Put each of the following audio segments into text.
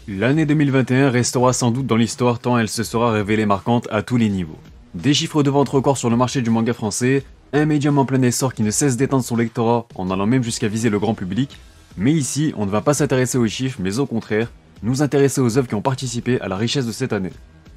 L'année 2021 restera sans doute dans l'histoire tant elle se sera révélée marquante à tous les niveaux. Des chiffres de vente records sur le marché du manga français, un médium en plein essor qui ne cesse d'étendre son lectorat en allant même jusqu'à viser le grand public, mais ici on ne va pas s'intéresser aux chiffres mais au contraire, nous intéresser aux œuvres qui ont participé à la richesse de cette année.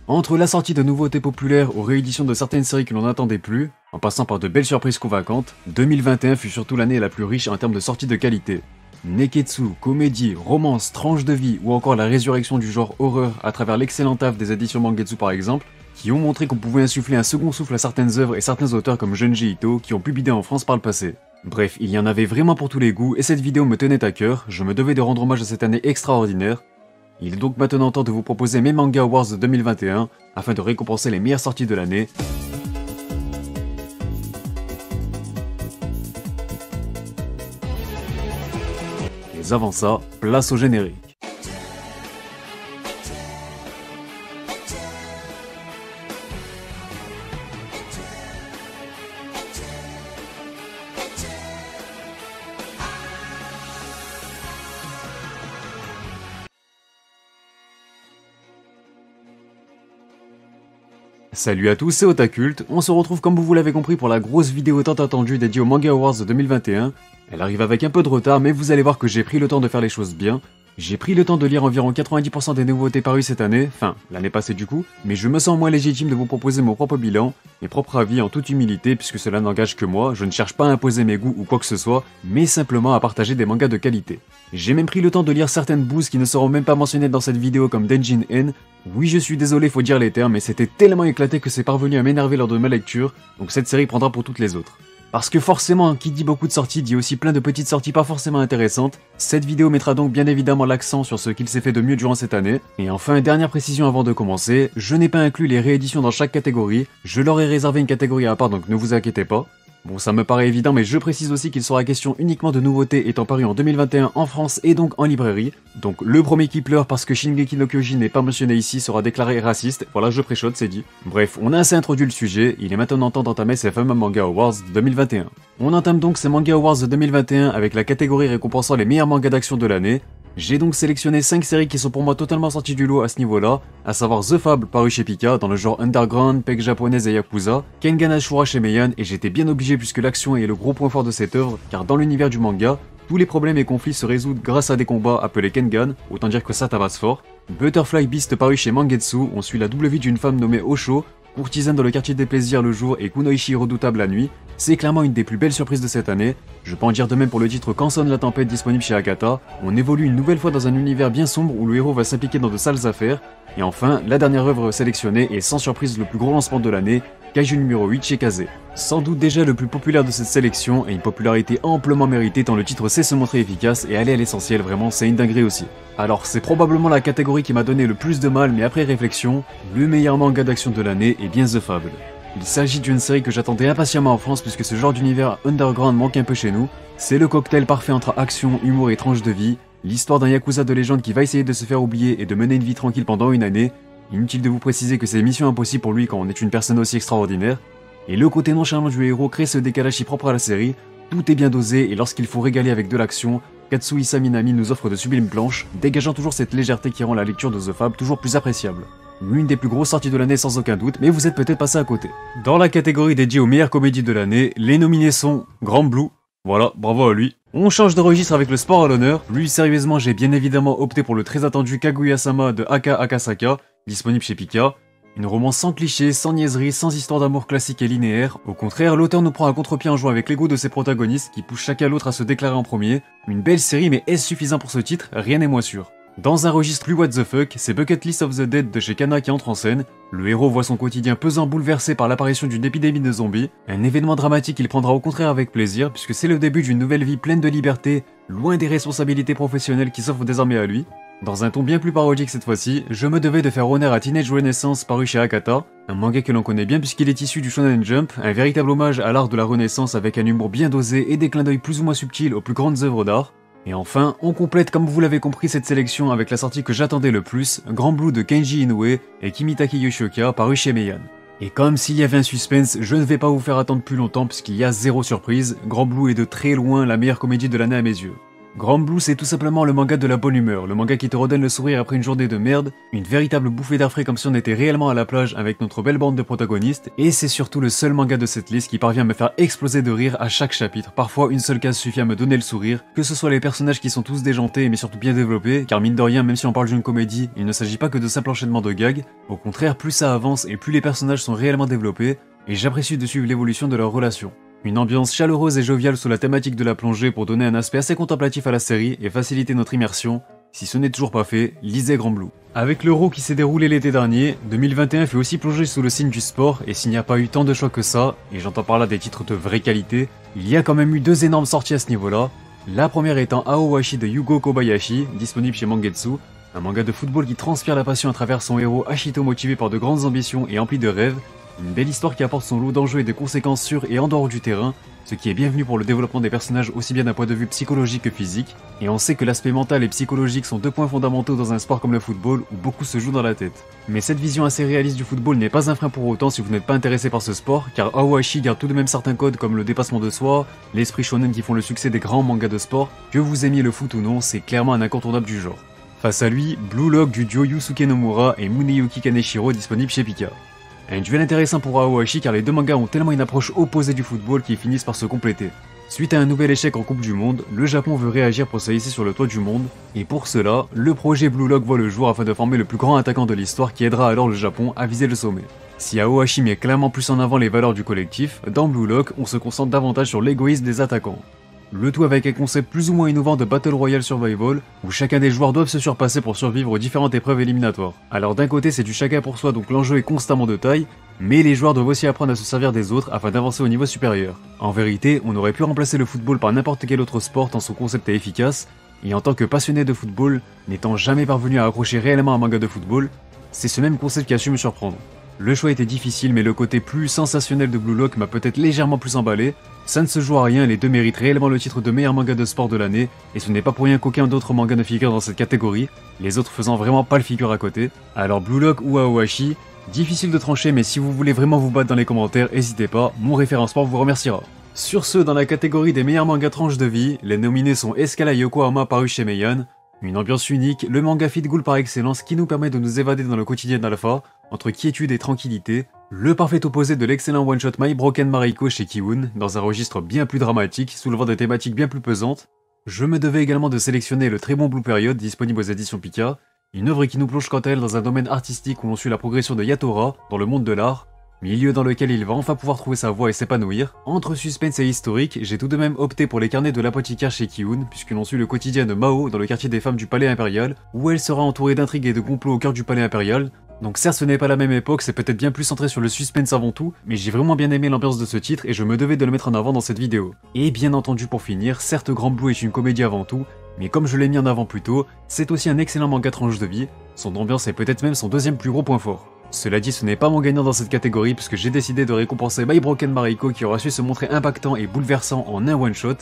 Entre la sortie de nouveautés populaires aux rééditions de certaines séries que l'on n'attendait plus, en passant par de belles surprises convaincantes, 2021 fut surtout l'année la plus riche en termes de sorties de qualité. Neketsu, comédie, romance, tranche de vie ou encore la résurrection du genre horreur à travers l'excellent taf des éditions Mangetsu par exemple, qui ont montré qu'on pouvait insuffler un second souffle à certaines œuvres et certains auteurs comme Junji Ito qui ont publié en France par le passé. Bref, il y en avait vraiment pour tous les goûts et cette vidéo me tenait à cœur, je me devais de rendre hommage à cette année extraordinaire. Il est donc maintenant temps de vous proposer mes Manga Awards de 2021 afin de récompenser les meilleures sorties de l'année. Mais avant ça, place au générique. Salut à tous, c'est Otakult, on se retrouve comme vous l'avez compris pour la grosse vidéo tant attendue dédiée aux Manga Awards de 2021. Elle arrive avec un peu de retard mais vous allez voir que j'ai pris le temps de faire les choses bien. J'ai pris le temps de lire environ 90% des nouveautés parues cette année, enfin l'année passée du coup, mais je me sens moins légitime de vous proposer mon propre bilan, mes propres avis en toute humilité puisque cela n'engage que moi, je ne cherche pas à imposer mes goûts ou quoi que ce soit, mais simplement à partager des mangas de qualité. J'ai même pris le temps de lire certaines boosts qui ne seront même pas mentionnées dans cette vidéo comme Denjin N. Oui je suis désolé, faut dire les termes, mais c'était tellement éclaté que c'est parvenu à m'énerver lors de ma lecture, donc cette série prendra pour toutes les autres. Parce que forcément, qui dit beaucoup de sorties dit aussi plein de petites sorties pas forcément intéressantes. Cette vidéo mettra donc bien évidemment l'accent sur ce qu'il s'est fait de mieux durant cette année. Et enfin, dernière précision avant de commencer, je n'ai pas inclus les rééditions dans chaque catégorie, je leur ai réservé une catégorie à part donc ne vous inquiétez pas. Bon ça me paraît évident mais je précise aussi qu'il sera question uniquement de nouveautés étant parues en 2021 en France et donc en librairie. Donc le premier qui pleure parce que Shingeki no Kyojin n'est pas mentionné ici sera déclaré raciste, voilà je préchote c'est dit. Bref, on a assez introduit le sujet, il est maintenant temps d'entamer ces fameux Manga Awards de 2021. On entame donc ces Manga Awards de 2021 avec la catégorie récompensant les meilleurs mangas d'action de l'année. J'ai donc sélectionné 5 séries qui sont pour moi totalement sorties du lot à ce niveau-là, à savoir The Fable paru chez Pika dans le genre underground, peg japonaise et yakuza, Kengan Ashura chez Meian et j'étais bien obligé puisque l'action est le gros point fort de cette œuvre, car dans l'univers du manga, tous les problèmes et conflits se résoudent grâce à des combats appelés Kengan, autant dire que ça tabasse fort. Butterfly Beast paru chez Mangetsu, on suit la double vie d'une femme nommée Osho, courtisane dans le quartier des plaisirs le jour et Kunoichi redoutable la nuit. C'est clairement une des plus belles surprises de cette année. Je peux en dire de même pour le titre Quand sonne la tempête disponible chez Akata. On évolue une nouvelle fois dans un univers bien sombre où le héros va s'impliquer dans de sales affaires. Et enfin, la dernière œuvre sélectionnée est sans surprise le plus gros lancement de l'année, Kaiju numéro 8 chez Kaze. Sans doute déjà le plus populaire de cette sélection et une popularité amplement méritée tant le titre sait se montrer efficace et aller à l'essentiel, vraiment c'est une dinguerie aussi. Alors c'est probablement la catégorie qui m'a donné le plus de mal mais après réflexion, le meilleur manga d'action de l'année est bien The Fable. Il s'agit d'une série que j'attendais impatiemment en France puisque ce genre d'univers underground manque un peu chez nous. C'est le cocktail parfait entre action, humour et tranche de vie, l'histoire d'un yakuza de légende qui va essayer de se faire oublier et de mener une vie tranquille pendant une année. Inutile de vous préciser que c'est mission impossible pour lui quand on est une personne aussi extraordinaire. Et le côté nonchalant du héros crée ce décalage si propre à la série, tout est bien dosé et lorsqu'il faut régaler avec de l'action, Katsuhisa Minami nous offre de sublimes planches, dégageant toujours cette légèreté qui rend la lecture de The Fable toujours plus appréciable. L'une des plus grosses sorties de l'année sans aucun doute, mais vous êtes peut-être passé à côté. Dans la catégorie dédiée aux meilleures comédies de l'année, les nominés sont Grand Blue, voilà, bravo à lui. On change de registre avec le sport à l'honneur, lui sérieusement j'ai bien évidemment opté pour le très attendu Kaguya-sama de Aka Akasaka, disponible chez Pika. Une romance sans clichés, sans niaiserie, sans histoire d'amour classique et linéaire. Au contraire, l'auteur nous prend à contre-pied en jouant avec l'ego de ses protagonistes qui poussent chacun l'autre à se déclarer en premier. Une belle série mais est-ce suffisant pour ce titre? Rien n'est moins sûr. Dans un registre plus what the fuck, c'est Bucket List of the Dead de chez Kana qui entre en scène. Le héros voit son quotidien pesant bouleversé par l'apparition d'une épidémie de zombies. Un événement dramatique qu'il prendra au contraire avec plaisir puisque c'est le début d'une nouvelle vie pleine de liberté, loin des responsabilités professionnelles qui s'offrent désormais à lui. Dans un ton bien plus parodique cette fois-ci, je me devais de faire honneur à Teenage Renaissance paru chez Akata, un manga que l'on connaît bien puisqu'il est issu du Shonen Jump, un véritable hommage à l'art de la Renaissance avec un humour bien dosé et des clins d'œil plus ou moins subtils aux plus grandes œuvres d'art. Et enfin, on complète comme vous l'avez compris cette sélection avec la sortie que j'attendais le plus, Grand Blue de Kenji Inoue et Kimitake Yoshioka paru chez Meian. Et comme s'il y avait un suspense, je ne vais pas vous faire attendre plus longtemps puisqu'il y a zéro surprise, Grand Blue est de très loin la meilleure comédie de l'année à mes yeux. Grand Blue, c'est tout simplement le manga de la bonne humeur, le manga qui te redonne le sourire après une journée de merde, une véritable bouffée d'air frais comme si on était réellement à la plage avec notre belle bande de protagonistes, et c'est surtout le seul manga de cette liste qui parvient à me faire exploser de rire à chaque chapitre. Parfois, une seule case suffit à me donner le sourire, que ce soit les personnages qui sont tous déjantés mais surtout bien développés, car mine de rien, même si on parle d'une comédie, il ne s'agit pas que de simple enchaînement de gags, au contraire, plus ça avance et plus les personnages sont réellement développés, et j'apprécie de suivre l'évolution de leurs relations. Une ambiance chaleureuse et joviale sous la thématique de la plongée pour donner un aspect assez contemplatif à la série et faciliter notre immersion. Si ce n'est toujours pas fait, lisez Grand Blue. Avec l'Euro qui s'est déroulé l'été dernier, 2021 fait aussi plonger sous le signe du sport, et s'il n'y a pas eu tant de choix que ça, et j'entends par là des titres de vraie qualité, il y a quand même eu deux énormes sorties à ce niveau-là. La première étant Aowashi de Yugo Kobayashi, disponible chez Mangetsu, un manga de football qui transpire la passion à travers son héros Ashito motivé par de grandes ambitions et empli de rêves. Une belle histoire qui apporte son lot d'enjeux et de conséquences sur et en dehors du terrain, ce qui est bienvenu pour le développement des personnages aussi bien d'un point de vue psychologique que physique, et on sait que l'aspect mental et psychologique sont deux points fondamentaux dans un sport comme le football où beaucoup se joue dans la tête. Mais cette vision assez réaliste du football n'est pas un frein pour autant si vous n'êtes pas intéressé par ce sport, car Aowashi garde tout de même certains codes comme le dépassement de soi, l'esprit shonen qui font le succès des grands mangas de sport. Que vous aimiez le foot ou non, c'est clairement un incontournable du genre. Face à lui, Blue Lock du duo Yusuke Nomura et Muneyuki Kaneshiro disponible chez Pika. Un duel intéressant pour Aowashi car les deux mangas ont tellement une approche opposée du football qu'ils finissent par se compléter. Suite à un nouvel échec en Coupe du Monde, le Japon veut réagir pour se hisser sur le toit du monde, et pour cela, le projet Blue Lock voit le jour afin de former le plus grand attaquant de l'histoire qui aidera alors le Japon à viser le sommet. Si Aowashi met clairement plus en avant les valeurs du collectif, dans Blue Lock, on se concentre davantage sur l'égoïsme des attaquants. Le tout avec un concept plus ou moins innovant de Battle Royale Survival, où chacun des joueurs doivent se surpasser pour survivre aux différentes épreuves éliminatoires. Alors d'un côté c'est du chacun pour soi donc l'enjeu est constamment de taille, mais les joueurs doivent aussi apprendre à se servir des autres afin d'avancer au niveau supérieur. En vérité, on aurait pu remplacer le football par n'importe quel autre sport tant son concept est efficace, et en tant que passionné de football, n'étant jamais parvenu à accrocher réellement un manga de football, c'est ce même concept qui a su me surprendre. Le choix était difficile mais le côté plus sensationnel de Blue Lock m'a peut-être légèrement plus emballé. Ça ne se joue à rien, les deux méritent réellement le titre de meilleur manga de sport de l'année, et ce n'est pas pour rien qu'aucun d'autre manga ne figure dans cette catégorie, les autres faisant vraiment pas le figure à côté. Alors Blue Lock ou Aowashi, difficile de trancher mais si vous voulez vraiment vous battre dans les commentaires, n'hésitez pas, mon référencement vous remerciera. Sur ce, dans la catégorie des meilleurs mangas tranches de vie, les nominés sont Escala Yokohama paru chez Meian, une ambiance unique, le manga Feed Ghoul par excellence qui nous permet de nous évader dans le quotidien d'Alpha, entre quiétude et tranquillité, le parfait opposé de l'excellent one-shot My Broken Mariko chez Kiun, dans un registre bien plus dramatique, soulevant des thématiques bien plus pesantes. Je me devais également de sélectionner le très bon Blue Period disponible aux éditions Pika, une œuvre qui nous plonge quant à elle dans un domaine artistique où l'on suit la progression de Yatora dans le monde de l'art, milieu dans lequel il va enfin pouvoir trouver sa voie et s'épanouir. Entre suspense et historique, j'ai tout de même opté pour les carnets de l'apothicaire chez Kiun, puisque l'on suit le quotidien de Mao dans le quartier des femmes du palais impérial, où elle sera entourée d'intrigues et de complots au cœur du palais impérial. Donc certes ce n'est pas la même époque, c'est peut-être bien plus centré sur le suspense avant tout, mais j'ai vraiment bien aimé l'ambiance de ce titre et je me devais de le mettre en avant dans cette vidéo. Et bien entendu pour finir, certes Grand Blue est une comédie avant tout, mais comme je l'ai mis en avant plus tôt, c'est aussi un excellent manga tranche de vie, son ambiance est peut-être même son deuxième plus gros point fort. Cela dit, ce n'est pas mon gagnant dans cette catégorie puisque j'ai décidé de récompenser My Broken Mariko qui aura su se montrer impactant et bouleversant en un one-shot.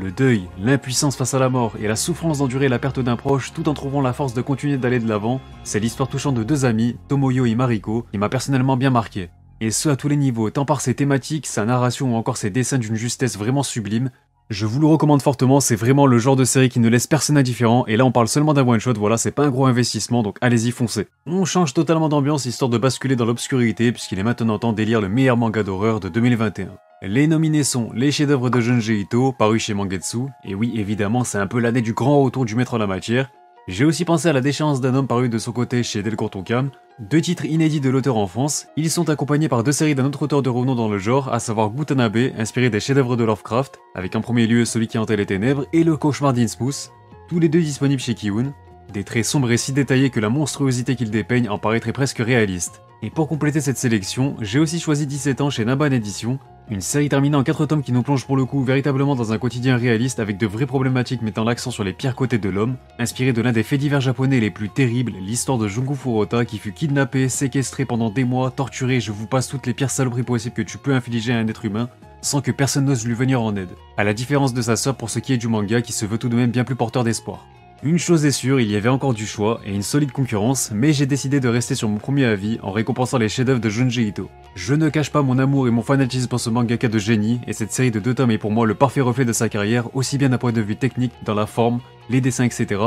Le deuil, l'impuissance face à la mort et la souffrance d'endurer la perte d'un proche tout en trouvant la force de continuer d'aller de l'avant, c'est l'histoire touchante de deux amis, Tomoyo et Mariko, qui m'a personnellement bien marqué. Et ce à tous les niveaux, tant par ses thématiques, sa narration ou encore ses dessins d'une justesse vraiment sublime. Je vous le recommande fortement, c'est vraiment le genre de série qui ne laisse personne indifférent, et là on parle seulement d'un one-shot, voilà, c'est pas un gros investissement, donc allez-y foncez. On change totalement d'ambiance histoire de basculer dans l'obscurité, puisqu'il est maintenant temps d'élire le meilleur manga d'horreur de 2021. Les nominés sont les chefs-d'œuvre de Junji Ito, paru chez Mangetsu, et oui évidemment c'est un peu l'année du grand retour du maître en la matière. J'ai aussi pensé à La déchéance d'un homme paru de son côté chez Delcourt Tonkam, deux titres inédits de l'auteur en France. Ils sont accompagnés par deux séries d'un autre auteur de renom dans le genre, à savoir Gutanabe, inspiré des chefs-d'œuvre de Lovecraft, avec en premier lieu Celui qui hantait les ténèbres et Le cauchemar d'Innsmouth, tous les deux disponibles chez Kiun, des traits sombres et si détaillés que la monstruosité qu'ils dépeignent en paraîtrait presque réaliste. Et pour compléter cette sélection, j'ai aussi choisi 17 ans chez Naban Edition, une série terminée en 4 tomes qui nous plonge pour le coup véritablement dans un quotidien réaliste avec de vraies problématiques mettant l'accent sur les pires côtés de l'homme, inspiré de l'un des faits divers japonais les plus terribles, l'histoire de Jungu Furuta qui fut kidnappé, séquestré pendant des mois, torturé, je vous passe toutes les pires saloperies possibles que tu peux infliger à un être humain, sans que personne n'ose lui venir en aide. À la différence de sa sœur pour ce qui est du manga qui se veut tout de même bien plus porteur d'espoir. Une chose est sûre, il y avait encore du choix et une solide concurrence, mais j'ai décidé de rester sur mon premier avis en récompensant les chefs-d'œuvre de Junji Ito. Je ne cache pas mon amour et mon fanatisme pour ce mangaka de génie, et cette série de 2 tomes est pour moi le parfait reflet de sa carrière, aussi bien d'un point de vue technique, dans la forme, les dessins, etc.,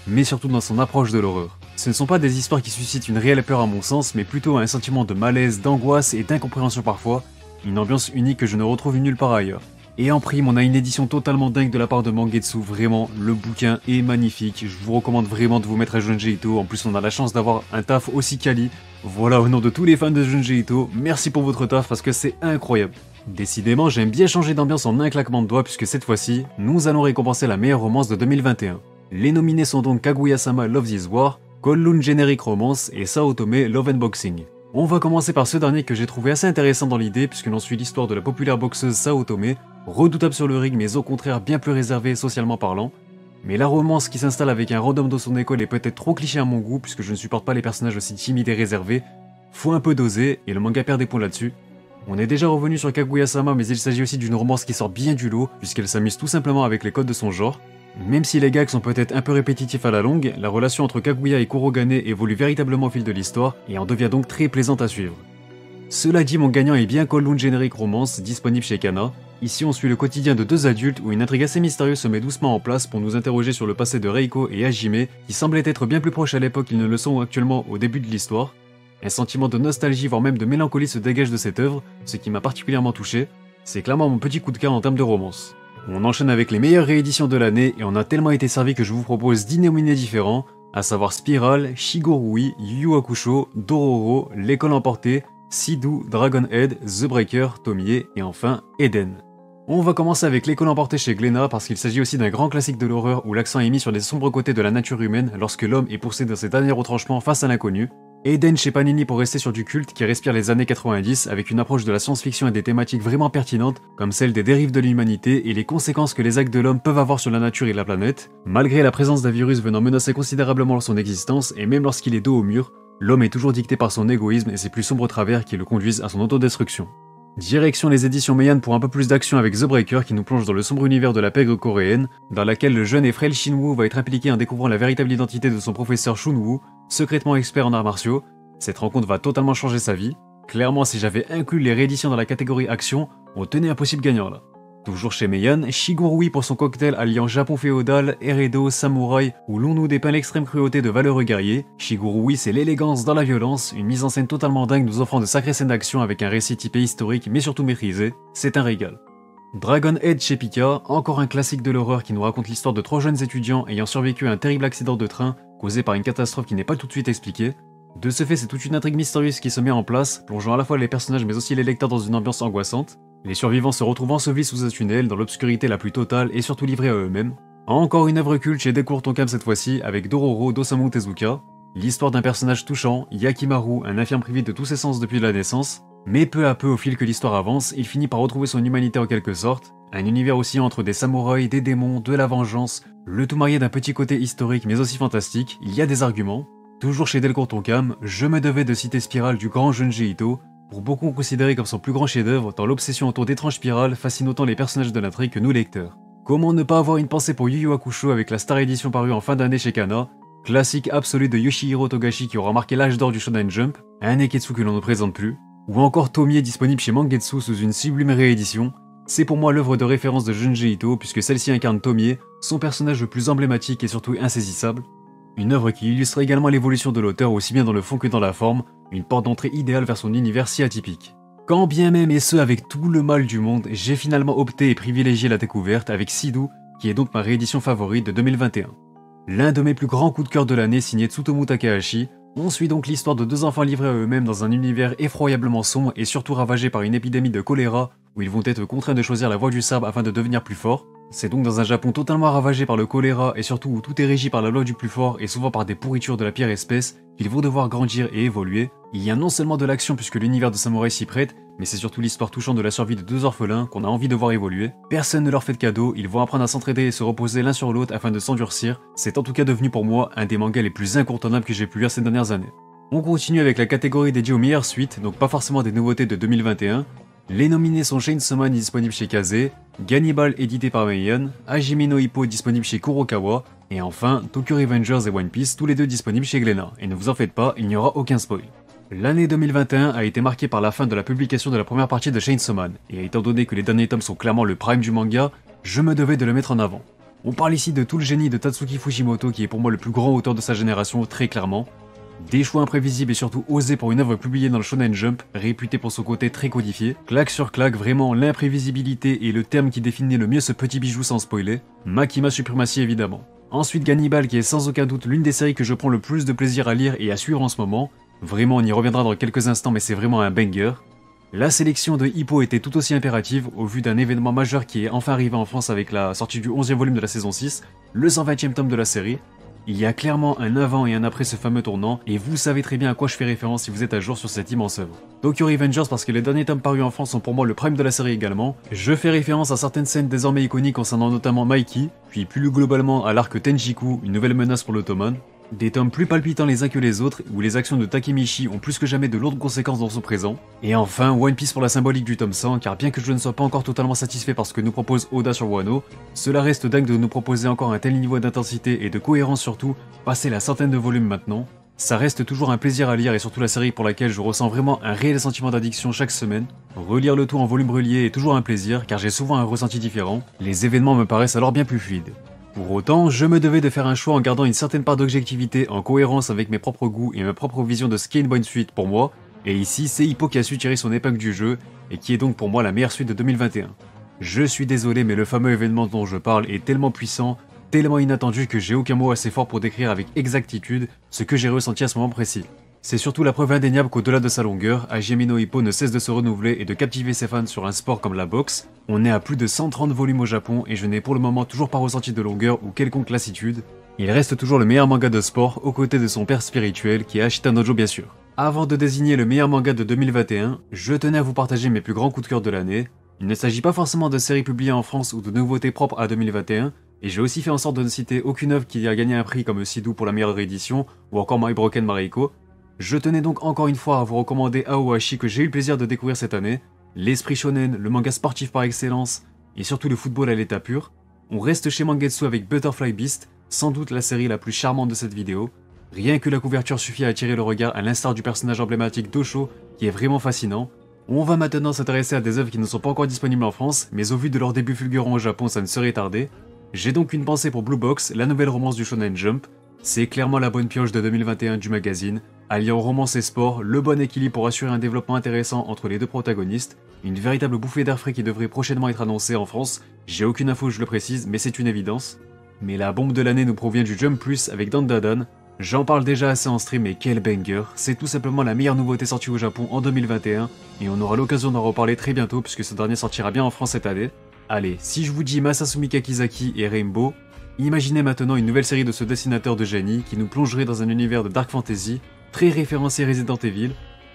mais surtout dans son approche de l'horreur. Ce ne sont pas des histoires qui suscitent une réelle peur à mon sens, mais plutôt un sentiment de malaise, d'angoisse et d'incompréhension parfois, une ambiance unique que je ne retrouve nulle part ailleurs. Et en prime, on a une édition totalement dingue de la part de Mangetsu, vraiment, le bouquin est magnifique, je vous recommande vraiment de vous mettre à Junji Ito, en plus on a la chance d'avoir un taf aussi quali. Voilà, au nom de tous les fans de Junji Ito, merci pour votre taf parce que c'est incroyable. Décidément, j'aime bien changer d'ambiance en un claquement de doigts puisque cette fois-ci, nous allons récompenser la meilleure romance de 2021. Les nominés sont donc Kaguya-sama Love This War, Kowloon Generic Romance et Saotome Love Unboxing. On va commencer par ce dernier que j'ai trouvé assez intéressant dans l'idée puisque l'on suit l'histoire de la populaire boxeuse Saotome, redoutable sur le ring mais au contraire bien plus réservée socialement parlant. Mais la romance qui s'installe avec un random de son école est peut-être trop cliché à mon goût puisque je ne supporte pas les personnages aussi timides et réservés. Faut un peu doser et le manga perd des points là-dessus. On est déjà revenu sur Kaguya-sama mais il s'agit aussi d'une romance qui sort bien du lot puisqu'elle s'amuse tout simplement avec les codes de son genre. Même si les gags sont peut-être un peu répétitifs à la longue, la relation entre Kaguya et Kurogane évolue véritablement au fil de l'histoire et en devient donc très plaisante à suivre. Cela dit, mon gagnant est bien Kowloon Generic Romance, disponible chez Kana. Ici on suit le quotidien de 2 adultes où une intrigue assez mystérieuse se met doucement en place pour nous interroger sur le passé de Reiko et Hajime, qui semblaient être bien plus proches à l'époque qu'ils ne le sont actuellement au début de l'histoire. Un sentiment de nostalgie voire même de mélancolie se dégage de cette œuvre, ce qui m'a particulièrement touché. C'est clairement mon petit coup de cœur en termes de romance. On enchaîne avec les meilleures rééditions de l'année et on a tellement été servi que je vous propose 10 nominés différents, à savoir Spiral, Shigurui, Yu Yu Hakusho, Dororo, L'école emportée, Sidou, Dragonhead, The Breaker, Tomie et enfin Eden. On va commencer avec L'école emportée chez Glénat parce qu'il s'agit aussi d'un grand classique de l'horreur où l'accent est mis sur les sombres côtés de la nature humaine lorsque l'homme est poussé dans ses derniers retranchements face à l'inconnu. Eden chez Panini pour rester sur du culte qui respire les années 90 avec une approche de la science-fiction et des thématiques vraiment pertinentes comme celle des dérives de l'humanité et les conséquences que les actes de l'homme peuvent avoir sur la nature et la planète. Malgré la présence d'un virus venant menacer considérablement son existence et même lorsqu'il est dos au mur, l'homme est toujours dicté par son égoïsme et ses plus sombres travers qui le conduisent à son autodestruction. Direction les éditions Meian pour un peu plus d'action avec The Breaker qui nous plonge dans le sombre univers de la pègre coréenne, dans laquelle le jeune et frêle Shin-woo va être impliqué en découvrant la véritable identité de son professeur Shun-woo, secrètement expert en arts martiaux. Cette rencontre va totalement changer sa vie. Clairement, si j'avais inclus les rééditions dans la catégorie action, on tenait un possible gagnant là. Toujours chez Meian, Shigurui pour son cocktail alliant Japon féodal, Eredo, samouraï, où l'on nous dépeint l'extrême cruauté de valeureux guerriers. Shigurui, c'est l'élégance dans la violence, une mise en scène totalement dingue nous offrant de sacrées scènes d'action avec un récit typé historique mais surtout maîtrisé. C'est un régal. Dragonhead chez Pika, encore un classique de l'horreur qui nous raconte l'histoire de 3 jeunes étudiants ayant survécu à un terrible accident de train causé par une catastrophe qui n'est pas tout de suite expliquée. De ce fait, c'est toute une intrigue mystérieuse qui se met en place, plongeant à la fois les personnages mais aussi les lecteurs dans une ambiance angoissante. Les survivants se retrouvent ensevelis sous un tunnel, dans l'obscurité la plus totale et surtout livrés à eux-mêmes. Encore une œuvre culte chez Delcourt Tonkam cette fois-ci, avec Dororo d'Osamu Tezuka. L'histoire d'un personnage touchant, Yakimaru, un infirme privé de tous ses sens depuis la naissance. Mais peu à peu, au fil que l'histoire avance, il finit par retrouver son humanité en quelque sorte. Un univers aussi entre des samouraïs, des démons, de la vengeance, le tout marié d'un petit côté historique mais aussi fantastique, il y a des arguments. Toujours chez Delcourt Tonkam, je me devais de citer Spiral du grand Junji Ito, pour beaucoup considéré comme son plus grand chef-d'œuvre, tant l'obsession autour d'étranges spirales fascine autant les personnages de l'intrigue que nous lecteurs. Comment ne pas avoir une pensée pour Yu Yu Hakusho avec la Star Edition parue en fin d'année chez Kana, classique absolu de Yoshihiro Togashi qui aura marqué l'âge d'or du Shonen Jump, un Neketsu que l'on ne présente plus, ou encore Tomie disponible chez Mangetsu sous une sublime réédition. C'est pour moi l'œuvre de référence de Junji Ito puisque celle-ci incarne Tomie, son personnage le plus emblématique et surtout insaisissable. Une œuvre qui illustre également l'évolution de l'auteur aussi bien dans le fond que dans la forme, une porte d'entrée idéale vers son univers si atypique. Quand bien même et ce avec tout le mal du monde, j'ai finalement opté et privilégié la découverte avec Sidou, qui est donc ma réédition favorite de 2021. L'un de mes plus grands coups de cœur de l'année signé Tsutomu Takahashi, on suit donc l'histoire de 2 enfants livrés à eux-mêmes dans un univers effroyablement sombre et surtout ravagé par une épidémie de choléra où ils vont être contraints de choisir la voie du sabre afin de devenir plus forts. C'est donc dans un Japon totalement ravagé par le choléra et surtout où tout est régi par la loi du plus fort et souvent par des pourritures de la pire espèce qu'ils vont devoir grandir et évoluer. Il y a non seulement de l'action puisque l'univers de samouraï s'y prête, mais c'est surtout l'histoire touchante de la survie de 2 orphelins qu'on a envie de voir évoluer. Personne ne leur fait de cadeau, ils vont apprendre à s'entraider et se reposer l'un sur l'autre afin de s'endurcir. C'est en tout cas devenu pour moi un des mangas les plus incontournables que j'ai pu lire ces dernières années. On continue avec la catégorie dédiée aux meilleures suites, donc pas forcément des nouveautés de 2021. Les nominés sont Chainsaw Man disponible chez Kaze, Gannibal édité par Meian, Hajime no Ippo disponible chez Kurokawa, Et enfin, Tokyo Revengers et One Piece, tous les deux disponibles chez Glénat, et ne vous en faites pas, il n'y aura aucun spoil. L'année 2021 a été marquée par la fin de la publication de la première partie de Chainsaw Man, et étant donné que les derniers tomes sont clairement le prime du manga, je me devais de le mettre en avant. On parle ici de tout le génie de Tatsuki Fujimoto qui est pour moi le plus grand auteur de sa génération, très clairement. Des choix imprévisibles et surtout osés pour une œuvre publiée dans le Shonen Jump, réputé pour son côté très codifié. Claque sur claque, vraiment l'imprévisibilité est le terme qui définit le mieux ce petit bijou sans spoiler. Makima Supremacy évidemment. Ensuite Gannibal qui est sans aucun doute l'une des séries que je prends le plus de plaisir à lire et à suivre en ce moment. Vraiment on y reviendra dans quelques instants mais c'est vraiment un banger. La sélection de Hippo était tout aussi impérative au vu d'un événement majeur qui est enfin arrivé en France avec la sortie du 11e volume de la saison 6, le 120e tome de la série. Il y a clairement un avant et un après ce fameux tournant, et vous savez très bien à quoi je fais référence si vous êtes à jour sur cette immense œuvre. Tokyo Revengers parce que les derniers tomes parus en France sont pour moi le prime de la série également. Je fais référence à certaines scènes désormais iconiques concernant notamment Mikey, puis plus globalement à l'arc Tenjiku, une nouvelle menace pour l'Ottoman. Des tomes plus palpitants les uns que les autres, où les actions de Takemichi ont plus que jamais de lourdes conséquences dans son présent. Et enfin, One Piece pour la symbolique du tome 100, car bien que je ne sois pas encore totalement satisfait par ce que nous propose Oda sur Wano, cela reste dingue de nous proposer encore un tel niveau d'intensité et de cohérence surtout, passé la centaine de volumes maintenant. Ça reste toujours un plaisir à lire et surtout la série pour laquelle je ressens vraiment un réel sentiment d'addiction chaque semaine. Relire le tout en volume relié est toujours un plaisir, car j'ai souvent un ressenti différent, les événements me paraissent alors bien plus fluides. Pour autant, je me devais de faire un choix en gardant une certaine part d'objectivité en cohérence avec mes propres goûts et ma propre vision de ce qu'est une bonne suite pour moi, et ici c'est Hippo qui a su tirer son épingle du jeu, et qui est donc pour moi la meilleure suite de 2021. Je suis désolé mais le fameux événement dont je parle est tellement puissant, tellement inattendu que j'ai aucun mot assez fort pour décrire avec exactitude ce que j'ai ressenti à ce moment précis. C'est surtout la preuve indéniable qu'au-delà de sa longueur, Hajime no Ippo ne cesse de se renouveler et de captiver ses fans sur un sport comme la boxe. On est à plus de 130 volumes au Japon et je n'ai pour le moment toujours pas ressenti de longueur ou quelconque lassitude. Il reste toujours le meilleur manga de sport aux côtés de son père spirituel qui est Ashita Nojo bien sûr. Avant de désigner le meilleur manga de 2021, je tenais à vous partager mes plus grands coups de cœur de l'année. Il ne s'agit pas forcément de séries publiées en France ou de nouveautés propres à 2021, et j'ai aussi fait en sorte de ne citer aucune œuvre qui a gagné un prix comme Sidou pour la meilleure réédition ou encore My Broken Mariko. Je tenais donc encore une fois à vous recommander Aohashi que j'ai eu le plaisir de découvrir cette année, l'esprit shonen, le manga sportif par excellence, et surtout le football à l'état pur. On reste chez Mangetsu avec Butterfly Beast, sans doute la série la plus charmante de cette vidéo. Rien que la couverture suffit à attirer le regard à l'instar du personnage emblématique d'Osho, qui est vraiment fascinant. On va maintenant s'intéresser à des œuvres qui ne sont pas encore disponibles en France, mais au vu de leur début fulgurant au Japon ça ne serait tardé. J'ai donc une pensée pour Blue Box, la nouvelle romance du Shonen Jump. C'est clairement la bonne pioche de 2021 du magazine, alliant romance et sport, le bon équilibre pour assurer un développement intéressant entre les deux protagonistes, une véritable bouffée d'air frais qui devrait prochainement être annoncée en France, j'ai aucune info je le précise, mais c'est une évidence. Mais la bombe de l'année nous provient du Jump Plus avec Dandadan, j'en parle déjà assez en stream mais quel banger, c'est tout simplement la meilleure nouveauté sortie au Japon en 2021, et on aura l'occasion d'en reparler très bientôt puisque ce dernier sortira bien en France cette année. Allez, si je vous dis Masasumi Kakizaki et Rainbow, imaginez maintenant une nouvelle série de ce dessinateur de génie qui nous plongerait dans un univers de dark fantasy, très référencé Resident Evil.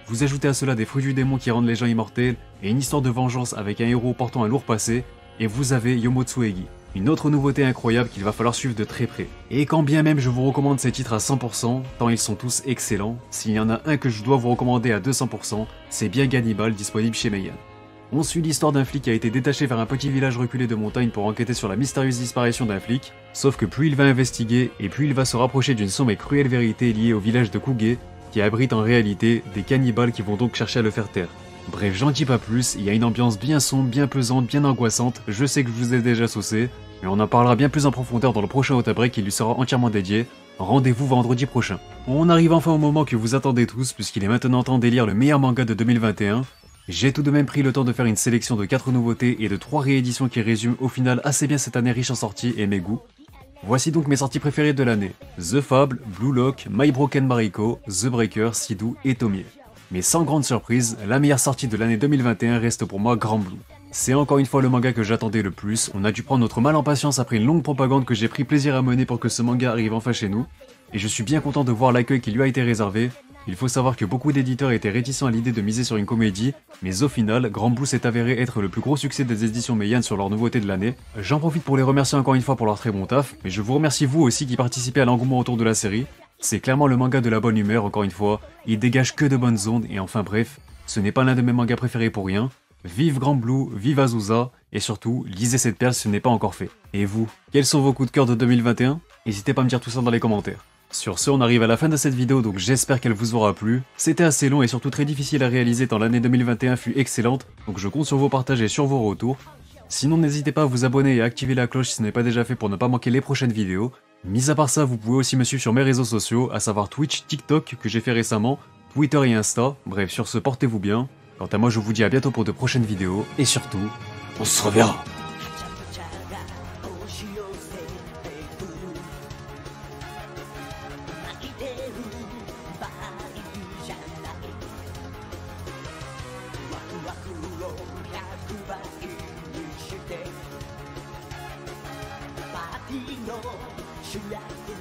Vous ajoutez à cela des fruits du démon qui rendent les gens immortels et une histoire de vengeance avec un héros portant un lourd passé, et vous avez Yomotsuegi, une autre nouveauté incroyable qu'il va falloir suivre de très près. Et quand bien même je vous recommande ces titres à 100%, tant ils sont tous excellents, s'il y en a un que je dois vous recommander à 200%, c'est bien Gannibal disponible chez Meian. On suit l'histoire d'un flic qui a été détaché vers un petit village reculé de montagne pour enquêter sur la mystérieuse disparition d'un flic, sauf que plus il va investiguer et plus il va se rapprocher d'une sombre et cruelle vérité liée au village de Kuge, qui abrite en réalité des cannibales qui vont donc chercher à le faire taire. Bref, j'en dis pas plus, il y a une ambiance bien sombre, bien pesante, bien angoissante, je sais que je vous ai déjà saucé, mais on en parlera bien plus en profondeur dans le prochain Ota Break qui lui sera entièrement dédié. Rendez-vous vendredi prochain. On arrive enfin au moment que vous attendez tous, puisqu'il est maintenant temps d'élire le meilleur manga de 2021. J'ai tout de même pris le temps de faire une sélection de 4 nouveautés et de 3 rééditions qui résument au final assez bien cette année riche en sorties et mes goûts. Voici donc mes sorties préférées de l'année. The Fable, Blue Lock, My Broken Mariko, The Breaker, Sidou et Tomie. Mais sans grande surprise, la meilleure sortie de l'année 2021 reste pour moi Grand Blue. C'est encore une fois le manga que j'attendais le plus, on a dû prendre notre mal en patience après une longue propagande que j'ai pris plaisir à mener pour que ce manga arrive enfin chez nous, et je suis bien content de voir l'accueil qui lui a été réservé. Il faut savoir que beaucoup d'éditeurs étaient réticents à l'idée de miser sur une comédie, mais au final, Grand Blue s'est avéré être le plus gros succès des éditions Meian sur leur nouveauté de l'année. J'en profite pour les remercier encore une fois pour leur très bon taf, mais je vous remercie vous aussi qui participez à l'engouement autour de la série. C'est clairement le manga de la bonne humeur encore une fois, il dégage que de bonnes ondes et enfin bref, ce n'est pas l'un de mes mangas préférés pour rien. Vive Grand Blue, vive Azusa, et surtout, lisez cette perle si ce n'est pas encore fait. Et vous, quels sont vos coups de cœur de 2021 ? N'hésitez pas à me dire tout ça dans les commentaires. Sur ce, on arrive à la fin de cette vidéo, donc j'espère qu'elle vous aura plu. C'était assez long et surtout très difficile à réaliser tant l'année 2021 fut excellente, donc je compte sur vos partages et sur vos retours. Sinon, n'hésitez pas à vous abonner et à activer la cloche si ce n'est pas déjà fait pour ne pas manquer les prochaines vidéos. Mis à part ça, vous pouvez aussi me suivre sur mes réseaux sociaux, à savoir Twitch, TikTok, que j'ai fait récemment, Twitter et Insta. Bref, sur ce, portez-vous bien. Quant à moi, je vous dis à bientôt pour de prochaines vidéos, et surtout, on se reverra.「パーティーの主役